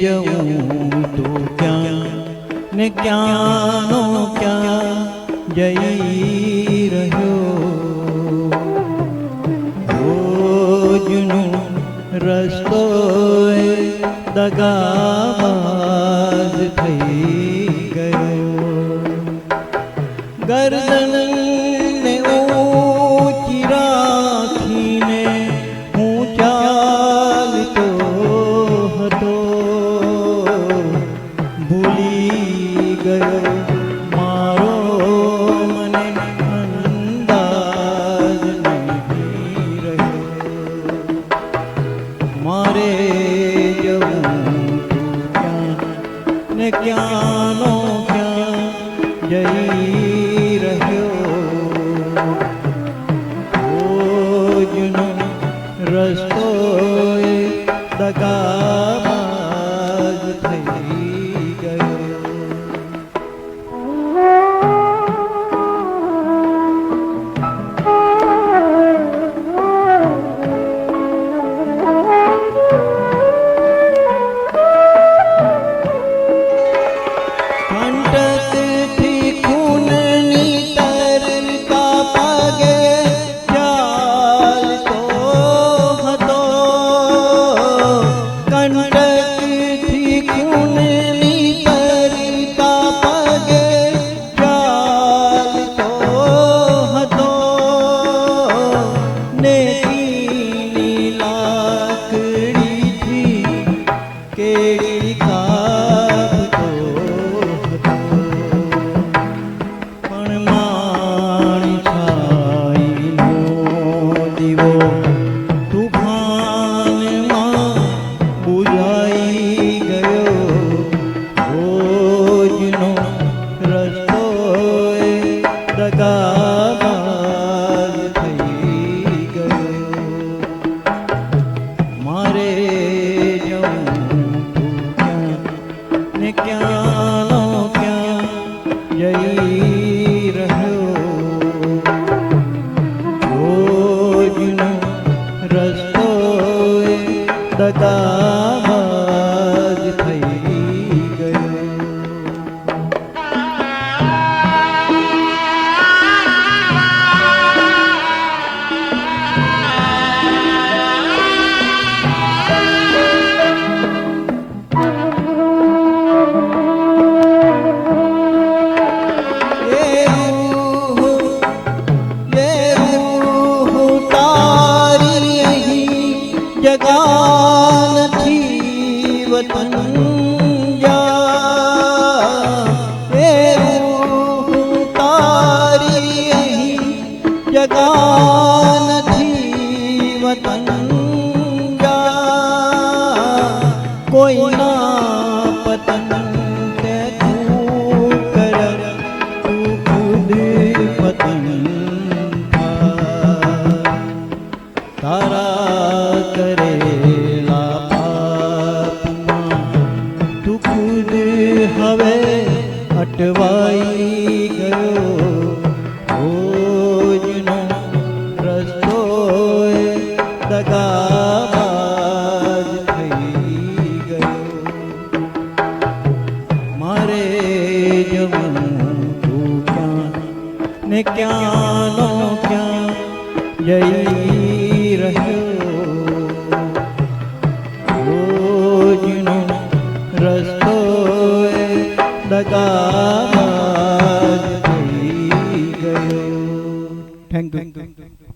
જવું તો ક્યાં ને ક્યાંનો ક્યાં જઈ રહ્યો. રોજનો રસ્તો દગાબાજ થઈ ગયો. ગરદનને ઊંચી રાખીને હું ચાલતો હતો. ભૂલી ગયો મારો મને અંદાજ નહીં રહ્યો. મારે જવું ને ક્યાંનો ક્યાં જઈ રહ્યો. રોજનો રસ્તો દગાબાજ થઈ ગયો. કંટકથી ખૂનની તરતા પગે ચાલતો હતો. કંટકથી ખૂનની તરતા પગે ચાલતો હતો. નેતીની લાકડીથી કેડી કાપતો હતો. પણ મારી છાઈનો દીવો તુફાનમાં બુઝાઈ ગયો. રોજનો રસ્તો દગાબાજ થઈ ગયો. મારે જવું ને ક્યાંનો ક્યાં જઈ રહ્યો. રોજનો રસ્તો દગાબાજ થઈ ગયો. જગા નથી વતન જા. એ રૂહ તારી અહીં જગા નથી વતન જા. કોઈના પતન તે તું કર, તું ખુદ પતન થા. તારા કરેલા પાપમાં તું ખુદ હવે અટવાઈ ગયો. રોજનો રસ્તો દગાબાજ થઈ ગયો. મારે જવું તું ક્યાં ને ક્યાંનો ક્યાં જઈ રહ્યો. રોજનો રસ્તો દગાબાજ થઈ ગયો. Thank you.